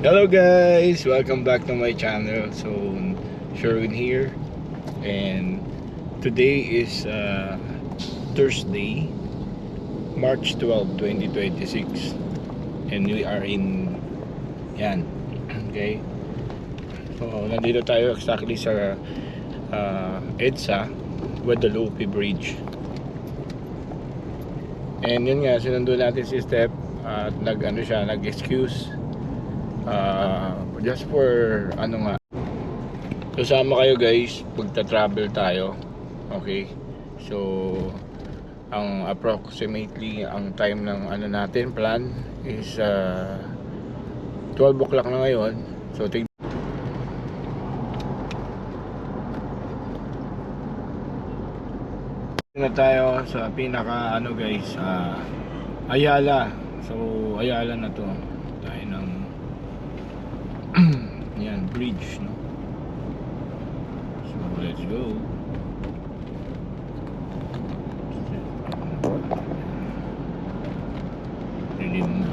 Hello guys! Welcome back to my channel. So, Sherwin here. And today is Thursday, March 12, 2026. And we are in yan. Okay? So, nandito tayo exactly sa EDSA, Guadalupe Bridge. And yun nga, sinundo natin si Steph at nag-excuse just for kasama kayo guys pagta-travel tayo. Okay, so ang approximately ang time ng natin plan is 12 o'clock na ngayon. So na tayo sa pinaka guys, Ayala. So Ayala na to tayo ng yan, bridge, no? So let's go. Dilim na.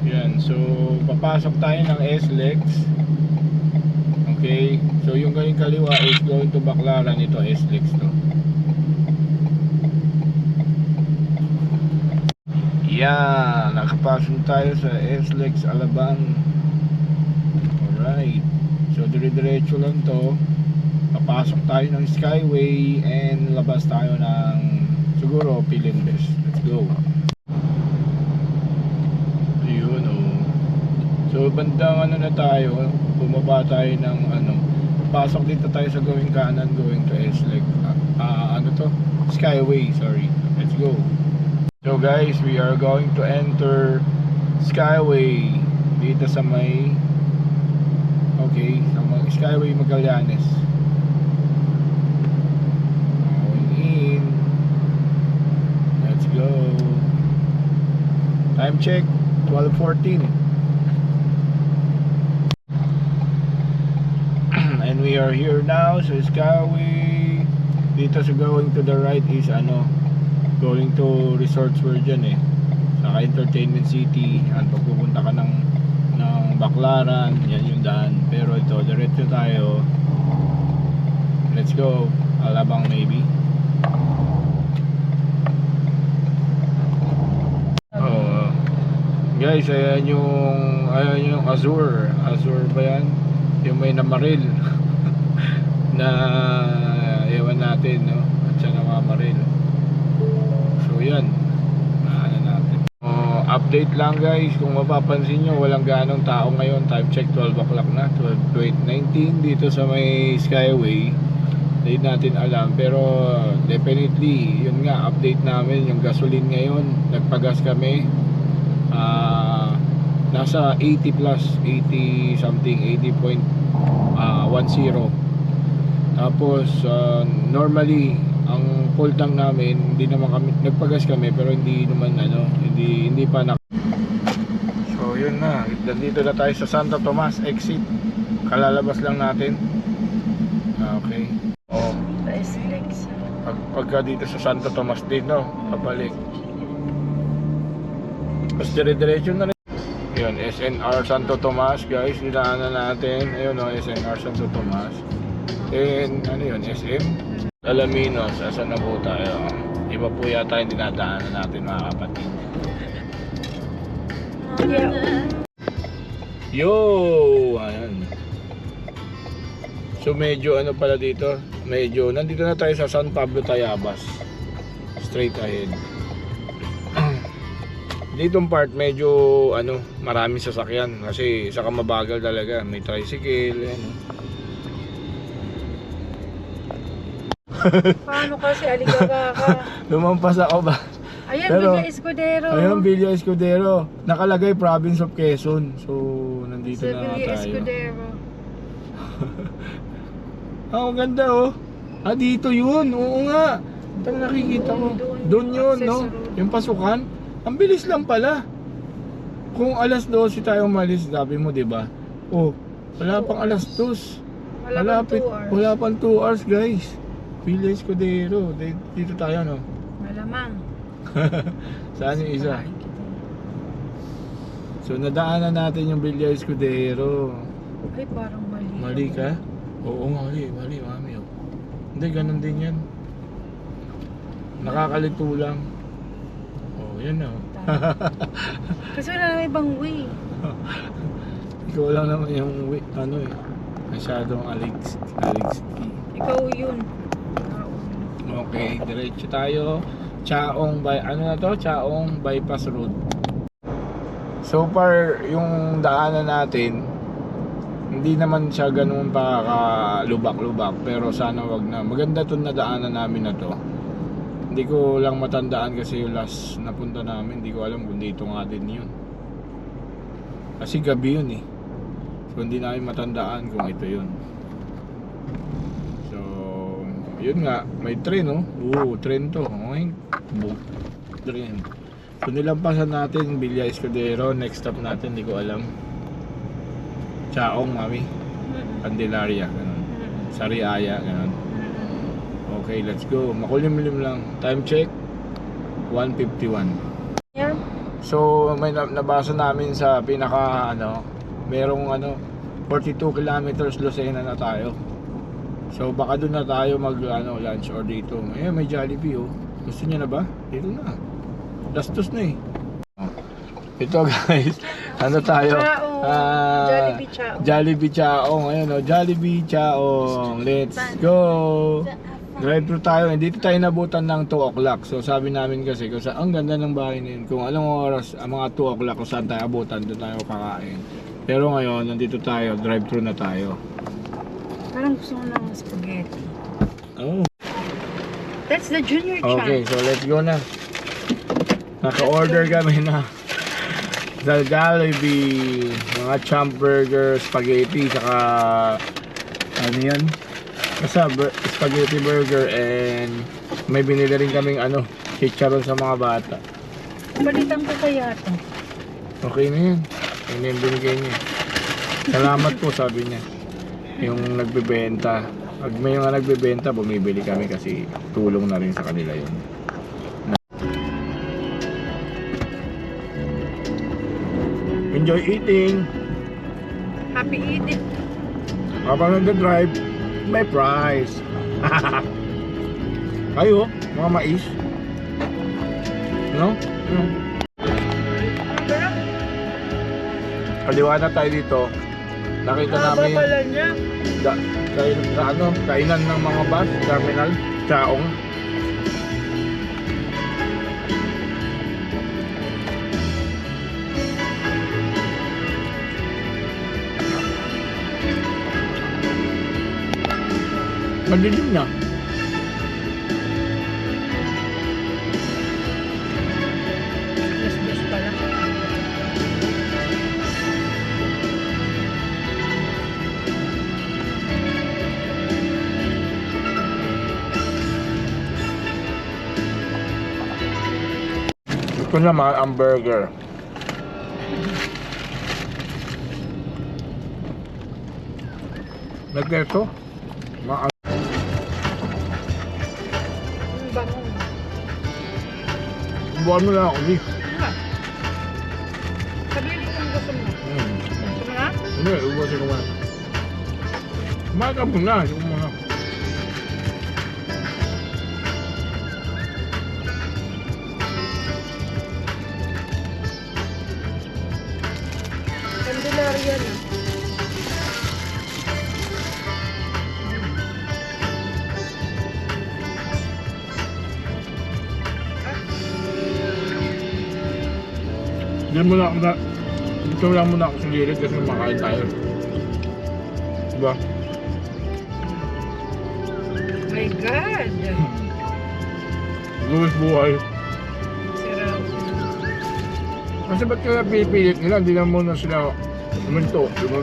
Yan, so papasok tayo ng SLEX. Okay, so yung galing kaliwa is going to Baclaran. Ito SLEX to. Yan, nakapasok tayo sa SLEX Alabang. Alright, so dire-diretso lang to. Papasok tayo ng Skyway and labas tayo ng siguro Pilindes. Let's go. Ayun, oh. So bandang na tayo, bumaba tayo ng pasok dito tayo sa going kanan, going to SLEX Skyway, sorry. Let's go. So guys, we are going to enter Skyway dito sa may sa may Skyway Magallanes. Going in. Let's go. Time check 12:14. And we are here now sa Skyway. Dito sa going to the right is going to Resorts World dyan saka Entertainment City. At pagpupunta ka ng Baclaran, yan yung daan. Pero ito, diretso tayo. Let's go. Alabang maybe. Guys, ayan yung Azure ba yan? Yung may namaril na ewan natin, no? At siya namamaril. So yan, natin. Update lang guys, kung mapapansin nyo walang ganong tao ngayon. Time check 12 o'clock na, 12:19 dito sa may Skyway. Hindi natin alam, pero definitely yun nga, update namin yung gasoline ngayon. Nagpagas kami, nasa 80 plus, 80 something, 80.10. Tapos normally ang full tank namin, hindi naman kami nagpagas kami, pero hindi naman hindi pa na. So yun na, dito na tayo sa Santo Tomas exit. Kalalabas lang natin. Okay. Pagka dito sa Santo Tomas din, no, pabalik. Tapos dire-diretso na rin. Yun, SNR Santo Tomas guys, dinaanan natin. Ayun, no, SNR Santo Tomas. And yun, SM Alaminos. Asan na po tayo? Iba po yata yung dinadaanan natin, mga kapatid. Yo! Ayan. So medyo pala dito, medyo nandito na tayo sa San Pablo Tayabas. Straight ahead. Ditong part medyo maraming sasakyan kasi saka mabagal talaga. May tricycle, Paano kasi aligaga ka? Lumampas ako ba? Ayan, Pero, Villa Escudero. Ayun, Villa Escudero. Nakalagay Province of Quezon. So, nandito Sa na Villa tayo. Escudero. Ang ganda oh. Dito yun. Oo nga. Ito nakikita mo. Doon yun, no? Yung pasukan. Ang bilis lang pala. Kung alas 12 tayo umalis, sabi mo, di ba? Oh, wala pang alas 2. Malapit. Wala pang 2 hours, guys. Villa Escudero. Dito tayo, no? Malamang. Saan yung isa? Ay, So, nadaanan natin yung Villa Escudero. Ay, parang mali. Mali ka? Oo nga, mali, mami. Oh. Hindi, ganun din yan. Nakakalito lang. Oh, yan na. Oh. Kasi wala na ibang way. Ikaw lang naman yung, ano eh, masyadong Alex. Ikaw yun. Okay, diretso tayo. Chaong by ano na to? Chaong Bypass Road. So far yung daanan natin hindi naman siya ganoon pa lubak-lubak, pero sana wag na. Maganda 'tong nadaanan namin na to. Hindi ko lang matandaan kasi yung last napunta namin, hindi ko alam kung dito nga din 'yun. Kasi gabi 'yun eh. So hindi namin matandaan kung ito 'yun. Yun nga, may tren, no? Oo, tren to. Okay. Tren. So nilampasan natin Villa Escudero. Next stop natin, hindi ko alam. Chaong, mami. Candelaria, ganun. Sariaya, ganun. Okay, let's go. Makulimlim lang. Time check 1:51. Yeah. So may nabasa namin sa pinaka merong 42 kilometers Lucena na tayo. So baka doon na tayo mag lunch or dito. Ayun, may Jollibee oh. Gusto niya na ba? Dito na. Dastos na eh. Ito guys, tayo? Jollibee Chaong. Jollibee Chaong. Ayun oh, Jollibee Chaong. Let's go. Drive thru tayo. Dito tayo nabutan ng 2 o'clock. So sabi namin kasi kung ang ganda ng bahay na yun. Kung anong oras, mga 2 o'clock kung saan tayo abutan, doon tayo kakain. Pero ngayon, nandito tayo, drive thru na tayo. Parang gusto mo ng spaghetti. Oh. That's the junior chunk. Okay, so let's go na. Naka-order kami na sa Jollibee, mga chump burger, spaghetti, saka ano yan? Basta spaghetti burger, and may binili rin kaming chicharon sa mga bata. Balitan ko kaya ito. Okay na yan. Yun yung binigay niya. Salamat po, sabi niya. Yung nagbebenta. Pag may mga nagbebenta, bumibili kami kasi tulong na rin sa kanila yun. Enjoy eating! Happy eating. Habang nag-drive, may prize! Kayo, mga mais. No? Kaliwa na tayo dito. Nakita namin pala niya. Kainan ng mga bus, terminal, Chaong. Madilim na. Yes, pala. Ito naman ang burger. Nagketo? Bango. Buwan mo lang ako, di. Sabihin mo kung gusto mo. Gusto mo na? Hindi, ubusin ko muna. Umaga mo na, hindi ko muna. Candelaria na. Diyan muna ako na. Dito lang muna ako sa gilid kasi makain tayo. Diba? My God! Luwis buhay. Sarap. Kasi ba't kaya pipilit nila? Hindi lang muna sila uminto. Diba?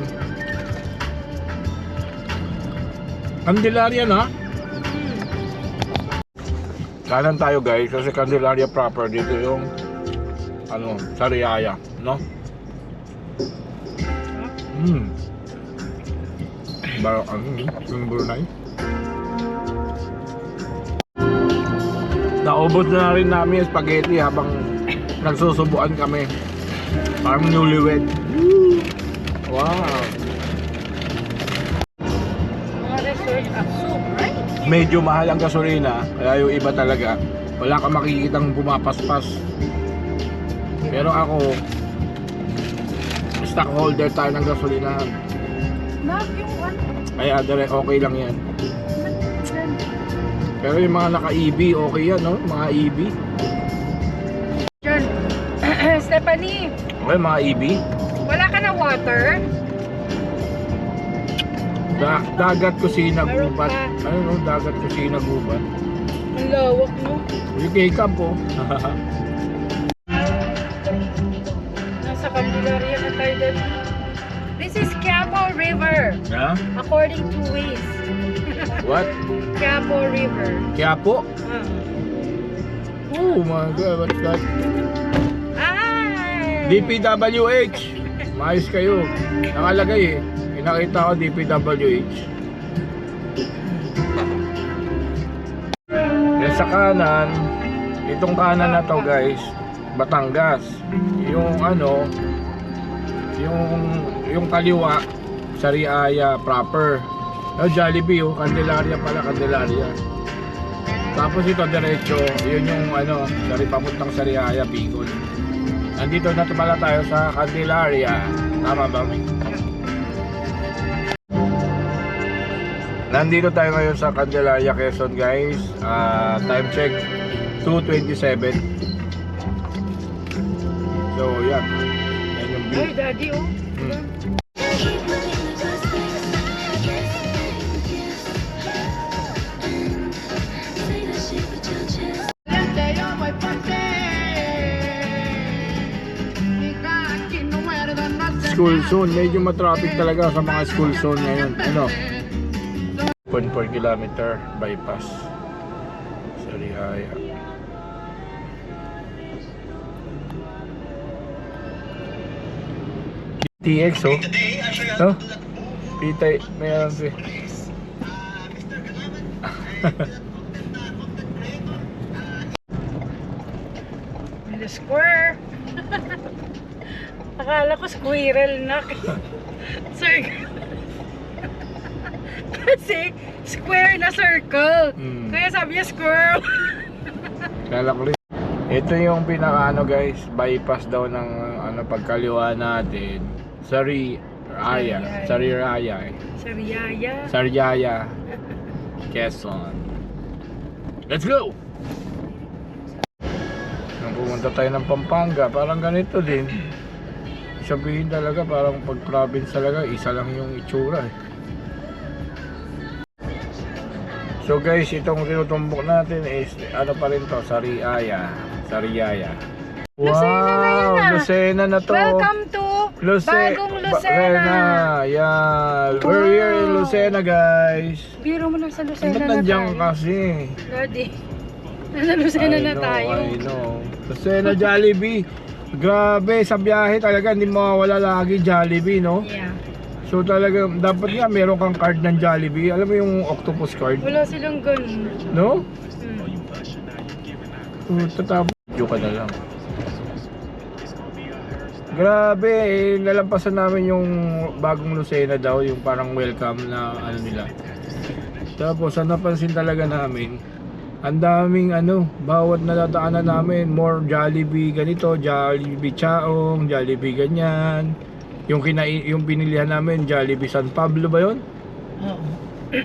Candelaria na? Kanan tayo guys kasi Candelaria proper dito yung Sariaya, no? Baro yung Brunei. Naubos na rin namin yung spaghetti habang nagsusubuan kami. Parang newlywed. Wow. Mga resort of soup, right? Medyo mahal ang gasolina, kaya yung iba talaga wala kang makikitang pumapaspas. Pero ako, stockholder tayo ng gasolinahan. Nak, yung ano? Kaya okay lang yan. Pero yung mga naka-EV, okay yan, no? Mga EV. John, Stephanie, Okay, mga EV. wala ka na water? Dagat kusina Meron gubat. pa. Ano no? Dagat kusina gubat. Ang lawak, no? Yung kay camp oh. Nasa Candelaria na tayo doon. This is Quiapo River, Ha? according to Waze. What? Quiapo River. Quiapo? Ah. Oh my God, what's that? Ay! DPWH. Maayos kayo. Nakalagay eh. Nakita ko DPWH. Yan sa kanan, itong kanan na to guys, Batangas. Yung ano, yung kaliwa, Sariaya proper. Jollibee, oh, Candelaria pala, Candelaria. Tapos ito diretso, yun yung ano, papuntang Sariaya, Bicol. Nandito na pala tayo sa Candelaria. Tama ba, May? Nandito tayo ngayon sa Candelaria, Quezon guys. Time check 2:27. So yan. Yan yung view. Ay, daddy, oh. Hmm. School zone, medyo matraffic talaga sa mga school zone ngayon. Ano? 1.4 kilometer bypass Sariaya. TX oh. No? Pitay, mayroon si. In the square. Akala ko squirrel na. Circle. Kasi square na circle. Hmm. Kaya sabi niya squirrel. Kala ko rin. Ito yung pinaka ano guys, bypass daw ng ano pagkaliwa natin. Sariaya. Sariaya. Sariaya. Quezon. Let's go! Nung pumunta tayo ng Pampanga, parang ganito din. Sabihin talaga, parang pag province talaga, isa lang yung itsura eh. So guys, itong tinutumbok natin is ano pa rin to, Sariaya. Lucena na yan, ah. Lucena na to. Welcome to Bagong Lucena. Yeah. We're here in Lucena guys. Biro mo na sa Lucena Ba't na nandiyan tayo. kasi? Daddy, nasa Lucena na tayo. I know. Lucena Jollibee. Grabe, sa biyahe talaga hindi mawawala lagi Jollibee, no? Yeah. So talaga, dapat nga meron kang card ng Jollibee. Alam mo yung octopus card? Wala silang ganun. No? Hmm. Tatapos. Video ka na lang. Grabe, nalampasan namin yung bagong Lucena daw, yung parang welcome na ano nila. Tapos, ang napansin talaga namin, ang daming ano, bawat nadadaanan namin, more Jollibee ganito, Jollibee Chaong, Jollibee ganyan. Yung binilihan namin, Jollibee San Pablo ba yun? Oo.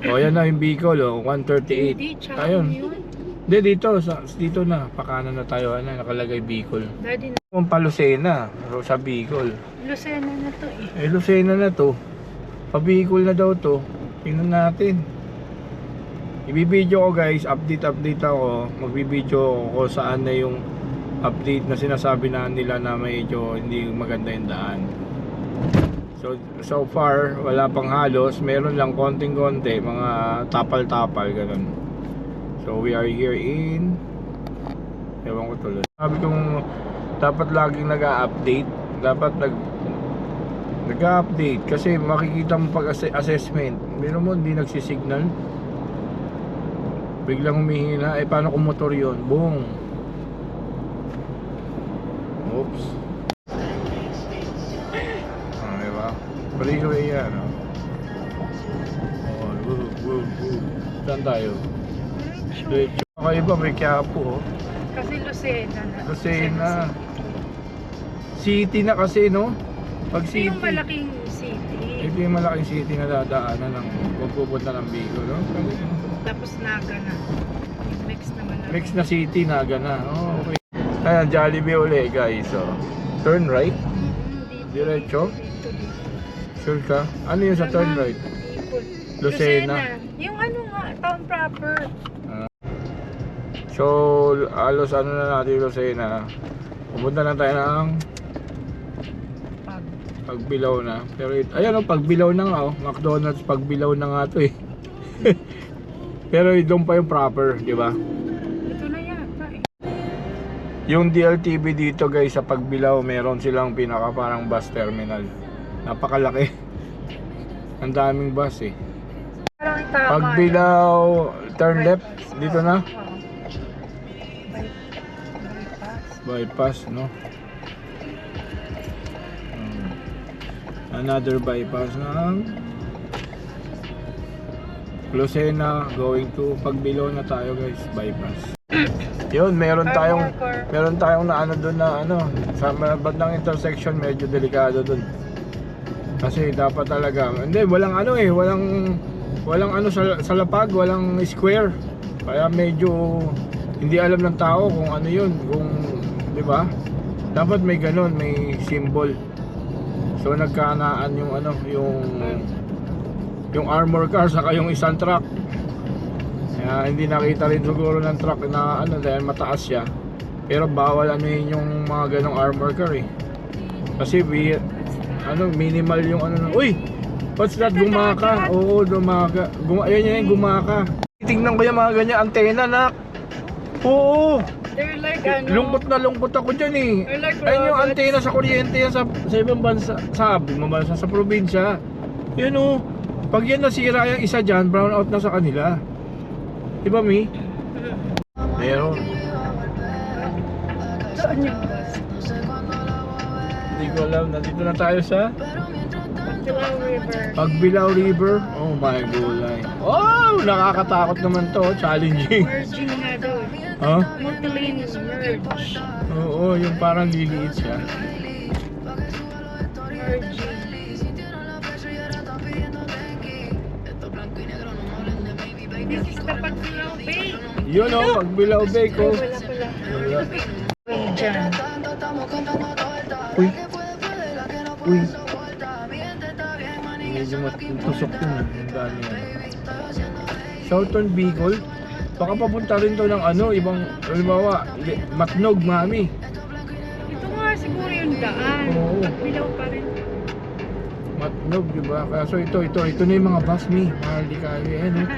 O yan na yung Bicol, 138. Hindi, tsaka Ayun. yun. Hindi, dito na, pakanan na tayo, nakalagay Bicol. Daddy, Yung pa Lucena, sa Bicol. Lucena na to eh. Lucena na to. Pa Bicol na daw to. Tingnan natin. Ibibideo ko guys, update ako. Magbibideo ko saan na yung update na sinasabi na nila na medyo hindi maganda yung daan. So far, wala pang halos. Meron lang konting-konti, mga tapal-tapal, ganun. So we are here in, ewan ko tuloy. Sabi kong dapat laging nag-a-update. Dapat nag-a-update kasi makikita mo pag assessment. Meron mo hindi nagsisignal. Biglang humihina. Eh paano kung motor yun? Boom. Oops. Ah, diba? Freeway yan, no? Oh, woo. Saan tayo? Diretso. Kakaiba, may Quiapo, oh. Kasi Lucena na. Lucena. City na kasi, no? Pag Ito city. yung malaking city. Ito yung malaking city na dadaanan ng pupunta ng Bicol, no? Tapos Naga na. Mix naman na. Mix na city, Naga na. Oh, okay. Ayan, Jollibee uli, guys. So, turn right. Diretso? Dito. Sure ka? Ano yun sa turn right? Lucena. Yung ano nga, town proper. So, alos ano na natin Lucena. Pupunta na tayo ng Pag. Pagbilao na. Pero ayan oh, Pagbilao na nga oh. McDonald's Pagbilao na nga to eh. Pero doon pa yung proper, di ba? Ito na yata eh. Yung DLTV dito guys sa Pagbilao, meron silang pinaka parang bus terminal. Napakalaki. Ang daming bus eh. Parang tama. Pagbilao, turn left dito na. Bypass, no? Another bypass ng Lucena going to Pagbilao na tayo guys, bypass. Yun, meron tayong na ano doon na ano, sa bandang intersection medyo delikado doon. Kasi dapat talaga, hindi walang ano eh, walang ano sa lapag, walang square. Kaya medyo hindi alam ng tao kung ano yun, kung 'di ba? Dapat may ganun, may symbol. So nagkaanaan yung ano, yung armor car saka yung isang truck. Kaya hindi nakita rin siguro ng truck na ano dahil mataas siya. Pero bawal ano yun yung mga ganong armor car eh. Kasi minimal yung ano. Uy! What's that? Gumaka. Oo, gumaka. Ayan yung gumaka. Tingnan ko yung mga ganyan antena na. Oo. They're like ano. Lungkot ako dyan eh. They're like Ayun yung robots. antena sa kuryente yan sa ibang bansa. Sa probinsya. Yan o. Pag yan nasira yung isa dyan, brown out na sa kanila. Diba Mi? Meron. Saan yung bus? Hindi ko alam. Nandito na tayo sa Pagbilao River. Pagbilao River. Oh my gulay. Oh! Nakakatakot naman to. Challenging. Merging nga daw. Huh? Multilane merge. Oo, yung parang liliit siya. Merging. This is the Pagbilao Bay. Yun oh, Pagbilao Bay ko. Wala pala. Wala. Way dyan. Uy. Uy. Medyo matusok din ah. Ang dami yan. Southern Bicol. Baka papunta rin to ng ano, ibang, halimbawa, Matnog, Mami. Ito nga siguro yung daan. Oo. Pagbilao pa rin. Matnog, diba? Kaya so ito na yung mga bus, Mi. Mahal di kayo. Ayan, oh.